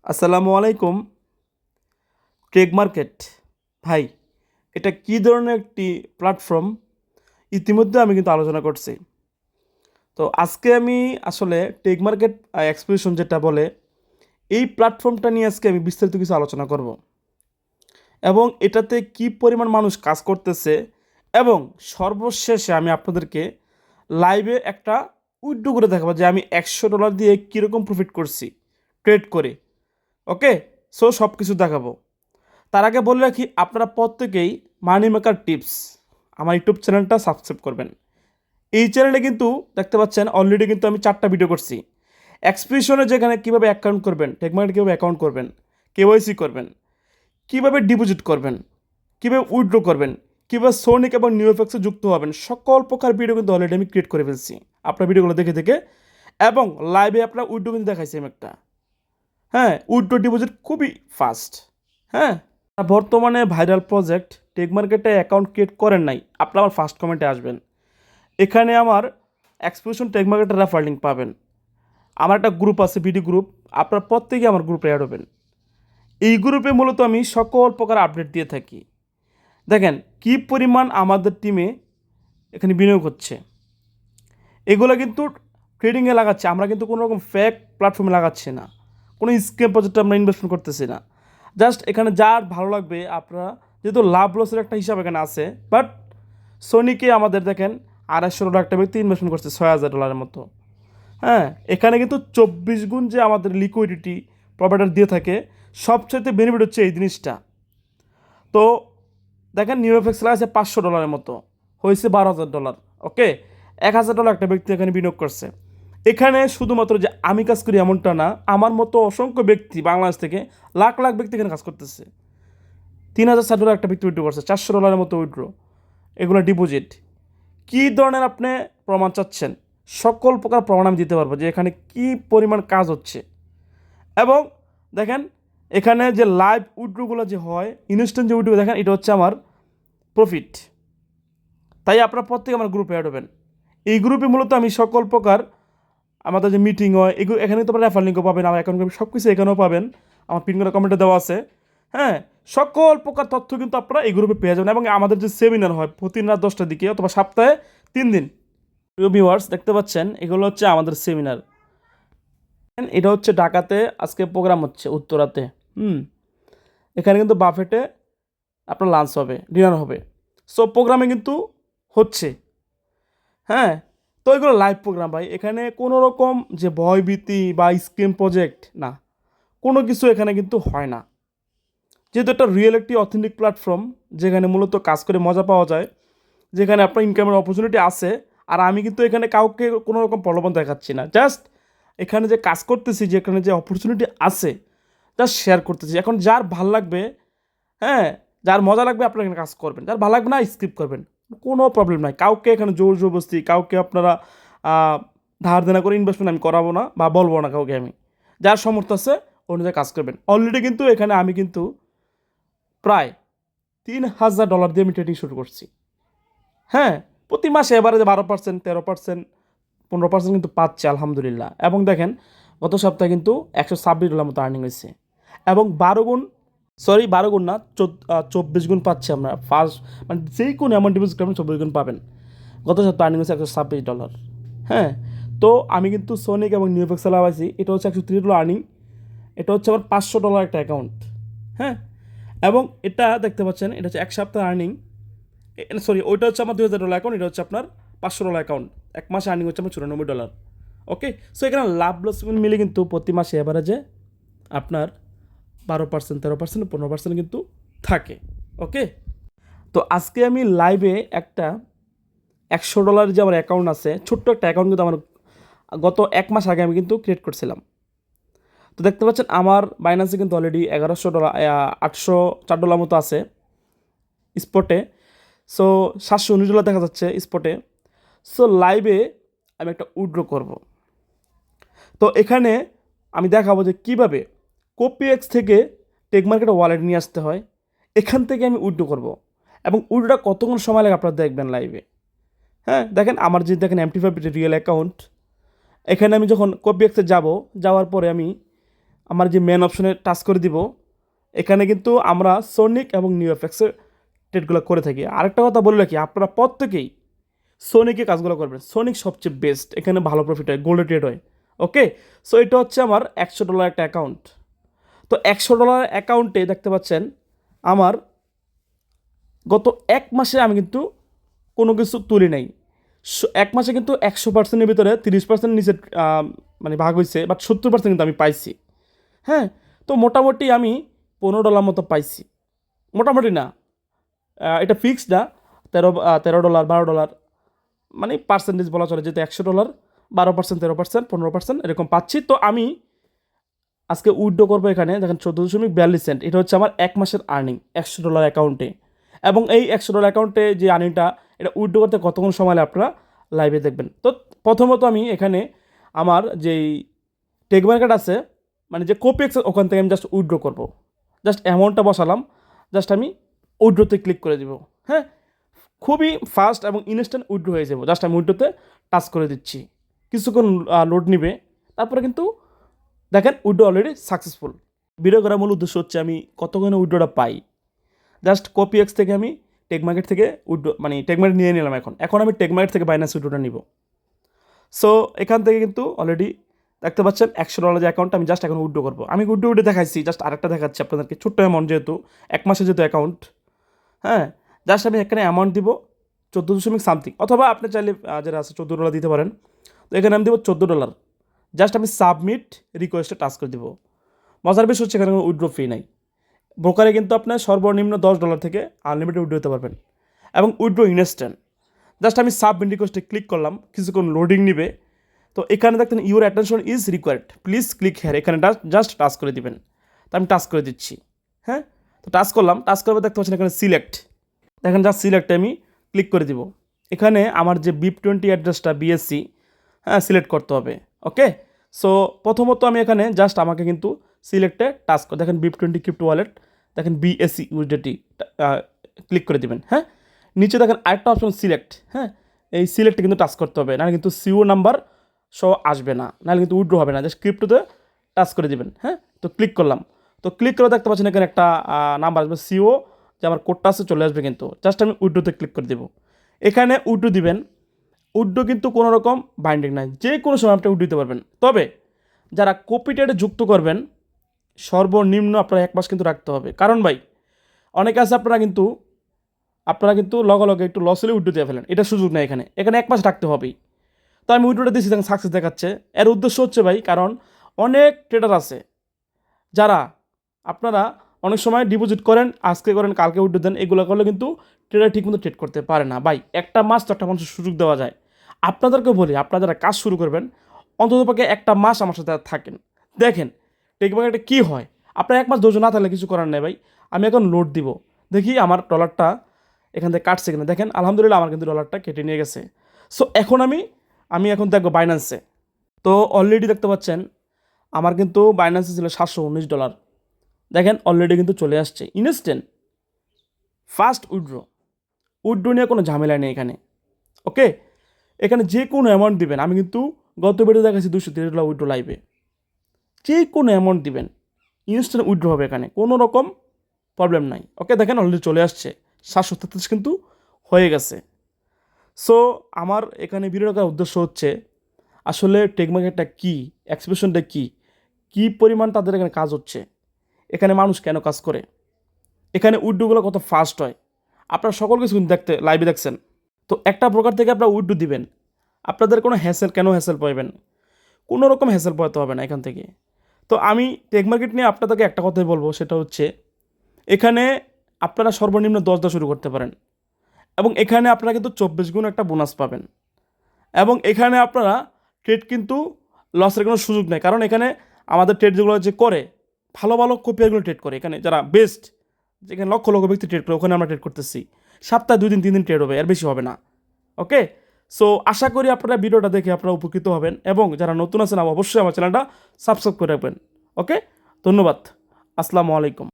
আসসালামু আলাইকুম। Trade market ভাই, এটা কী ধরনের একটি প্ল্যাটফর্ম ইতিমধ্যে আমি কিন্তু আলোচনা করছি। তো আজকে আমি আসলে টেক মার্কেট এক্সপোজিশন যেটা বলে এই প্ল্যাটফর্মটা নিয়ে আজকে আমি বিস্তারিত কিছু আলোচনা করব এবং এটাতে কি পরিমাণ মানুষ কাজ করতেছে এবং সর্বশেষে আমি আপনাদেরকে লাইভে একটা উইথড্র করে দেখাবো যে আমি $100 দিয়ে কীরকম প্রফিট করছি ট্রেড করে। ওকে, সো সব কিছু দেখাবো। তার আগে বলে রাখি, আপনারা প্রত্যেকেই মানি মেকার টিপস আমার ইউটিউব চ্যানেলটা সাবস্ক্রাইব করবেন। এই চ্যানেলে কিন্তু দেখতে পাচ্ছেন অলরেডি কিন্তু আমি 4টা ভিডিও করছি। এক্সপ্রেশনে যেখানে কীভাবে অ্যাকাউন্ট করবেন, টেকমার্কেট কীভাবে অ্যাকাউন্ট করবেন, কেওয়াইসি করবেন, কীভাবে ডিপোজিট করবেন, কীভাবে উইথড্র করবেন, কীভাবে সোনিক এবং নিউএফএক্সে যুক্ত হবেন, সকল প্রকার ভিডিও কিন্তু অলরেডি আমি ক্রিয়েট করে ফেলছি আপনার ভিডিওগুলো দেখে দেখে। এবং লাইভে আপনার উইথড্র কিন্তু দেখাইছি আমি একটা। হ্যাঁ, উইথড্র ডিপোজিট খুবই ফাস্ট। হ্যাঁ, বর্তমানে ভাইরাল প্রজেক্ট টেক মার্কেটে অ্যাকাউন্ট ক্রিয়েট করেন নাই, আপনি আমার ফার্স্ট কমেন্টে আসবেন। এখানে আমার এক্সপ্রেশন টেক মার্কেটের রেফার লিঙ্ক পাবেন। আমার একটা গ্রুপ আছে, বিডি গ্রুপ, আপনারা প্রত্যেকে আমার গ্রুপে অ্যাড হবেন। এই গ্রুপে মূলত আমি সকল প্রকার আপডেট দিয়ে থাকি। দেখেন কি পরিমাণ আমাদের টিমে এখানে বিনিয়োগ হচ্ছে, এগুলো কিন্তু ট্রেডিংয়ে লাগাচ্ছে। আমরা কিন্তু কোনো রকম ফেক প্ল্যাটফর্মে লাগাচ্ছি না, কোনো স্কেম প্রজেক্টে আমরা ইনভেস্টমেন্ট করতেছি না। জাস্ট এখানে যার ভালো লাগবে, আপনারা যেহেতু লাভ লসের একটা হিসাব এখানে আছে। বাট সোনিকে আমাদের দেখেন $250 একটা ব্যক্তি ইনভেস্টমেন্ট করছে $6,000 মতো। হ্যাঁ, এখানে কিন্তু 24 গুণ যে আমাদের লিকুইডিটি প্রোভাইডার দিয়ে থাকে, সবচেয়ে বেনিফিট হচ্ছে এই জিনিসটা। তো দেখেন নিউএফএক্স আছে $500 মতো, হয়েছে $12,000। ওকে, $1,000 একটা ব্যক্তি এখানে বিনিয়োগ করছে। এখানে শুধুমাত্র যে আমি কাজ করি এমনটা না, আমার মতো অসংখ্য ব্যক্তি বাংলাদেশ থেকে লাখ লাখ ব্যক্তি এখানে কাজ করতেছে। $3,060 একটা ব্যক্তি উইথড্র করছে, $400 মতো উইথড্র। এগুলো ডিপোজিট। কী ধরনের আপনি প্রমাণ চাচ্ছেন, সকল প্রকার প্রমাণ আমি দিতে পারবো যে এখানে কি পরিমাণ কাজ হচ্ছে। এবং দেখেন এখানে যে লাইভ উইথড্রগুলো যে হয়, ইনস্ট্যান্ট যে উইথড্র দেখেন, এটা হচ্ছে আমার প্রফিট। তাই আপনারা প্রত্যেকে আমার গ্রুপে অ্যাড হবেন। এই গ্রুপে মূলত আমি সকল প্রকার আমাদের যে মিটিং হয় এগুলো, এখানে তো রেফার লিঙ্কও পাবেন, আমার অ্যাকাউন্ট সব কিছু এখানেও পাবেন, আমার পিন করে কমেন্টে দেওয়া আছে। হ্যাঁ, সকল প্রকার তথ্য কিন্তু আপনারা এই গ্রুপে পেয়ে যাবেন। এবং আমাদের যে সেমিনার হয় প্রতিদিন রাত 10টার দিকে অথবা সপ্তাহে 3 দিন। প্রিয় ভিউয়ার্স, দেখতে পাচ্ছেন এগুলো হচ্ছে আমাদের সেমিনার। এটা হচ্ছে ঢাকাতে আজকে প্রোগ্রাম হচ্ছে উত্তরাতে। এখানে কিন্তু বাফেটে আপনার লাঞ্চ হবে, ডিনার হবে। সো প্রোগ্রামে কিন্তু হচ্ছে। হ্যাঁ, তো এগুলো লাইভ প্রোগ্রাম ভাই, এখানে কোনো রকম যে ভয়ভীতি বা স্কিম প্রজেক্ট না, কোনো কিছু এখানে কিন্তু হয় না। যেহেতু একটা রিয়েল একটি অথেন্টিক প্ল্যাটফর্ম, যেখানে মূলত কাজ করে মজা পাওয়া যায়, যেখানে আপনার ইনকামের অপরচুনিটি আছে। আর আমি কিন্তু এখানে কাউকে কোনো রকম প্রলোভন দেখাচ্ছি না, জাস্ট এখানে যে কাজ করতেছি, যেখানে যে অপরচুনিটি আছে জাস্ট শেয়ার করতেছি। এখন যার ভাল লাগবে, হ্যাঁ, যার মজা লাগবে আপনারা এখানে কাজ করবেন, যার ভালো লাগবে না স্কিপ করবেন, কোনো প্রবলেম নাই। কাউকে এখানে জোর জবরদস্তি কাউকে আপনারা ধার দেনা করে ইনভেস্টমেন্ট আমি করাবো না বা বলবো না কাউকে। আমি যার সামর্থ্য আছে অনুযায়ী কাজ করবেন। অলরেডি কিন্তু এখানে আমি কিন্তু প্রায় $3,000 দিয়ে আমি ট্রেডিং শুরু করছি। হ্যাঁ, প্রতি মাসে এবারে যে 12%, 13%, 15% কিন্তু পাচ্ছে আলহামদুলিল্লাহ। এবং দেখেন গত সপ্তাহে কিন্তু $126 মতো আর্নিং হয়েছে। এবং 12 গুণ না, 24 গুণ পাচ্ছে আমরা ফার্স্ট। মানে যেই কোনো অ্যামাউন্ট ডিপোজিট করবেন 24 গুণ পাবেন। গত সপ্তাহে আর্নিং হচ্ছে $126। হ্যাঁ, তো আমি কিন্তু সোনিক এবং নিউফেক্স লাগাইছি, এটা হচ্ছে $103 আর্নিং। এটা হচ্ছে আমার $500 একটা অ্যাকাউন্ট। হ্যাঁ, এবং এটা দেখতে পাচ্ছেন এটা হচ্ছে এক সপ্তাহ আর্নিং। সরি, ওইটা হচ্ছে আমার $2,000 অ্যাকাউন্ট, এটা হচ্ছে আপনার $500 অ্যাকাউন্ট। এক মাসে আর্নিং হচ্ছে আমার $94। ওকে, সো এখানে লাভ লস মিলে কিন্তু প্রতি মাসে অ্যাভারেজে আপনার 12%, 13%, 15% কিন্তু থাকে। ওকে, তো আজকে আমি লাইভে একটা $100 যে আমার অ্যাকাউন্ট আছে, ছোট্ট একটা অ্যাকাউন্ট কিন্তু আমার গত 1 মাস আগে আমি কিন্তু ক্রিয়েট করছিলাম। তো দেখতে পাচ্ছেন আমার বাইন্যান্সে কিন্তু অলরেডি $1,100, $804 মতো আছে স্পটে। সো $719 দেখা যাচ্ছে স্পটে। সো লাইভে আমি একটা উইথড্র করব। তো এখানে আমি দেখাবো যে কীভাবে কোপিএক্স থেকে টেক মার্কেটে ওয়ালেট নিয়ে আসতে হয়। এখান থেকে আমি উইথড্র করব এবং উইথড্রটা কতক্ষণ সময় লাগে আপনারা দেখবেন লাইভে। হ্যাঁ, দেখেন আমার যে দেখেন MT5 রিয়েল অ্যাকাউন্ট, এখানে আমি যখন কোপিএক্সে যাওয়ার পরে আমি আমার যে মেন অপশনে টাচ করে দিব, এখানে কিন্তু আমরা সোনিক এবং নিউ এফএক্সের ট্রেডগুলো করে থাকি। আরেকটা কথা বলে রাখি, আপনারা প্রত্যেকেই সোনিকে কাজগুলো করবেন। সোনিক সবচেয়ে বেস্ট, এখানে ভালো প্রফিট হয়, গোল্ডে ট্রেড হয়। ওকে, সো এটা হচ্ছে আমার $100 একটা অ্যাকাউন্ট। তো $100 অ্যাকাউন্টে দেখতে পাচ্ছেন আমার গত এক মাসে আমি কিন্তু কোনো কিছু তুলি নাই। এক মাসে কিন্তু 100%-এর ভিতরে 30% নিচে মানে ভাগ হয়েছে, বাট 70% কিন্তু আমি পাইছি। হ্যাঁ, তো মোটামুটি আমি $15 মতো পাইছি। মোটামুটি না, এটা ফিক্সড না, $13, $12, মানে পার্সেন্টেজ বলা চলে, যেহেতু $100 12%, 13%, 15% এরকম পাচ্ছি। তো আমি আজকে উইথড্র করবো এখানে দেখেন 14.42 সেন্ট। এটা হচ্ছে আমার এক মাসের আর্নিং $100 অ্যাকাউন্টে। এবং এই $100 অ্যাকাউন্টে যে আর্নিংটা, এটা উইথড্র করতে কতক্ষণ সময় লাগে আপনারা লাইভে দেখবেন। তো প্রথমত আমি এখানে আমার যেই টেক মার্কেট আছে, মানে যে কোপিএক্স, ওখান থেকে আমি জাস্ট উইথড্র করবো। জাস্ট অ্যামাউন্টটা বসালাম, জাস্ট আমি উইথড্রোতে ক্লিক করে দিব। হ্যাঁ, খুবই ফাস্ট এবং ইনস্ট্যান্ট উইথড্র হয়ে যাবো। জাস্ট আমি উইথড্রোতে টাচ করে দিচ্ছি, কিছুক্ষণ লোড নিবে, তারপরে কিন্তু দেখেন উইথড্র অলরেডি সাকসেসফুল। ভিডিও করার মূল উদ্দেশ্য হচ্ছে আমি কতক্ষণে উইথড্রটা পাই। জাস্ট কপিএক্স থেকে আমি টেক মার্কেট থেকে উইথড্র, মানে টেক মার্কেট নিয়ে নিলাম। এখন আমি টেক মার্কেট থেকে বাইন্যান্স উইথড্রটা নিব। সো এখান থেকে কিন্তু অলরেডি দেখতে পাচ্ছেন $100 যে অ্যাকাউন্ট, আমি জাস্ট এখন উইথড্র করবো। আমি উইথড্র দেখাচ্ছি, জাস্ট আরেকটা দেখাচ্ছি আপনাদেরকে, ছোট্ট অ্যামাউন্ট, যেহেতু এক মাসে যেহেতু অ্যাকাউন্ট। হ্যাঁ, জাস্ট আমি এখানে অ্যামাউন্ট দিব 14.something, অথবা আপনি চাইলে যারা আছে $14 দিতে পারেন। তো এখানে আমি দেবো $14। জাস্ট আমি সাবমিট রিকোয়েস্টে টাচ করে দিব। মজার বিষয় হচ্ছে এখানে কোনো উইথড্র ফি নাই। ব্রোকারে কিন্তু আপনার সর্বনিম্ন $10 থেকে আনলিমিটেড উইথড্র হতে পারবেন, এবং উইথড্র ইনস্ট্যান্ট। জাস্ট আমি সাবমিট রিকোয়েস্টে ক্লিক করলাম, কিছুক্ষণ লোডিং নিবে। তো এখানে দেখতেন your attention is required, please click here, এখানে জাস্ট টাচ করে দিবেন। তো আমি টাচ করে দিচ্ছি। হ্যাঁ, তো টাচ করলাম, টাচ করবে দেখতে পাচ্ছেন এখানে সিলেক্ট, দেখেন জাস্ট সিলেক্টে আমি ক্লিক করে দিব। এখানে আমার যে BIP20 অ্যাড্রেসটা বিএসসি, হ্যাঁ, সিলেক্ট করতে হবে। ওকে, সো প্রথমত আমি এখানে জাস্ট আমাকে কিন্তু সিলেক্টে টাচ করে দেখেন BIP20 ক্রিপ্টো ওয়ালেট, দেখেন BSC USDT ক্লিক করে দিবেন। হ্যাঁ, নিচে দেখেন আরেকটা অপশন সিলেক্ট। হ্যাঁ, এই সিলেক্টে কিন্তু টাচ করতে হবে, নাহলে কিন্তু সিও নাম্বার সহ আসবে না, নাহলে কিন্তু উইথড্র হবে না। জাস্ট ক্রিপ্টোতে টাচ করে দিবেন। হ্যাঁ, তো ক্লিক করলাম। তো ক্লিক করে দেখতে পাচ্ছেন এখানে একটা নাম্বার আসবে, সিও যে আমার কোডটা আছে চলে আসবে। কিন্তু জাস্ট আমি উইথড্রোতে ক্লিক করে দেবো। এখানে উইথড্র দিবেন। উইথড্র কিন্তু কোনো রকম বাইন্ডিং নাই, যে কোনো সময় আপনি উইথড্র দিতে পারবেন। তবে যারা কপি ট্রেডে যুক্ত করবেন, সর্বনিম্ন আপনারা এক মাস কিন্তু রাখতে হবে। কারণ ভাই, অনেকে আছে আপনারা কিন্তু লগে লগে একটু লস হলে উইথড্র দিয়ে ফেলেন, এটা সুযোগ নেই। এখানে এক মাস রাখতে হবেই। তো আমি উইথড্রটা দিয়েছি, দেখেন সাকসেস দেখাচ্ছে। এর উদ্দেশ্য হচ্ছে ভাই, কারণ অনেক ট্রেডার আছে যারা আপনারা অনেক সময় ডিপোজিট করেন, আজকে করেন কালকে উইথড্র দেন, এগুলো করলে কিন্তু ট্রেডার ঠিকমতো ট্রেড করতে পারে না। ভাই, একটা মাস তো একটা মানুষের সুযোগ দেওয়া যায়। আপনাদেরকে বলি, আপনারা যারা কাজ শুরু করবেন, অন্ততপক্ষে একটা মাস আমার সাথে থাকেন, দেখেন টেক মার্কেটে কী হয়। আপনার এক মাস ধৈর্য না থাকলে কিছু করার নেই ভাই। আমি এখন লোড দিব, দেখি আমার ডলারটা এখান থেকে কাটছে কিনা। দেখেন আলহামদুলিল্লাহ আমার কিন্তু ডলারটা কেটে নিয়ে গেছে। সো এখন আমি এখন দেখবো বাইন্যান্সে। তো অলরেডি দেখতে পাচ্ছেন আমার কিন্তু বাইন্যান্সে ছিল $719। দেখেন অলরেডি কিন্তু চলে আসছে ইনস্ট্যান্ট ফাস্ট উইথড্র নিয়ে কোনো ঝামেলা নেই এখানে। ওকে, এখানে যে কোনো অ্যামাউন্ট দিবেন। আমি কিন্তু গত ভিডিও দেখাচ্ছি $230 উইথড্র লাইভে। যে কোনো অ্যামাউন্ট দিবেন, ইনস্ট্যান্ট উইথড্র হবে, এখানে কোনো রকম প্রবলেম নাই। ওকে, দেখেন অলরেডি চলে আসছে 733 কিন্তু হয়ে গেছে। সো আমার এখানে ভিডিও করার উদ্দেশ্য হচ্ছে আসলে টেক মার্কেটটা কী, এক্সপ্রেশনটা কী পরিমাণ তাদের এখানে কাজ হচ্ছে, এখানে মানুষ কেন কাজ করে, এখানে উইথড্রগুলো কত ফাস্ট হয়, আপনারা সকল কিছু কিন্তু লাইভে দেখছেন। তো একটা প্রকার থেকে আপনারা উইথড্র দিবেন, আপনাদের কোনো কেন হ্যাসেল পাইবেন, কোনো রকম হ্যাসেল পাইতে হবে না এখান থেকে। তো আমি টেক মার্কেট নিয়ে আপনাদেরকে একটা কথাই বলবো, সেটা হচ্ছে এখানে আপনারা সর্বনিম্ন 10 শুরু করতে পারেন, এবং এখানে আপনারা কিন্তু 24 গুণ একটা বোনাস পাবেন। এবং এখানে আপনারা ট্রেড কিন্তু লসের কোনো সুযোগ নেই, কারণ এখানে আমাদের ট্রেড যেগুলো যে করে, ভালো ভালো কপিয়ারগুলো ট্রেড করে, এখানে যারা বেস্ট, যেখানে লক্ষ লক্ষ ব্যক্তি ট্রেড করে, ওখানে আমরা ট্রেড করতেছি। সপ্তাহে 2 দিন 3 দিন ট্রেড হবে, এর বেশি হবে না। ওকে, সো আশা করি আপনারা ভিডিওটা দেখে আপনারা উপকৃত হবেন, এবং যারা নতুন আছেন অবশ্যই আমার চ্যানেলটা সাবস্ক্রাইব করে রাখবেন। ওকে, ধন্যবাদ, আসসালামু আলাইকুম।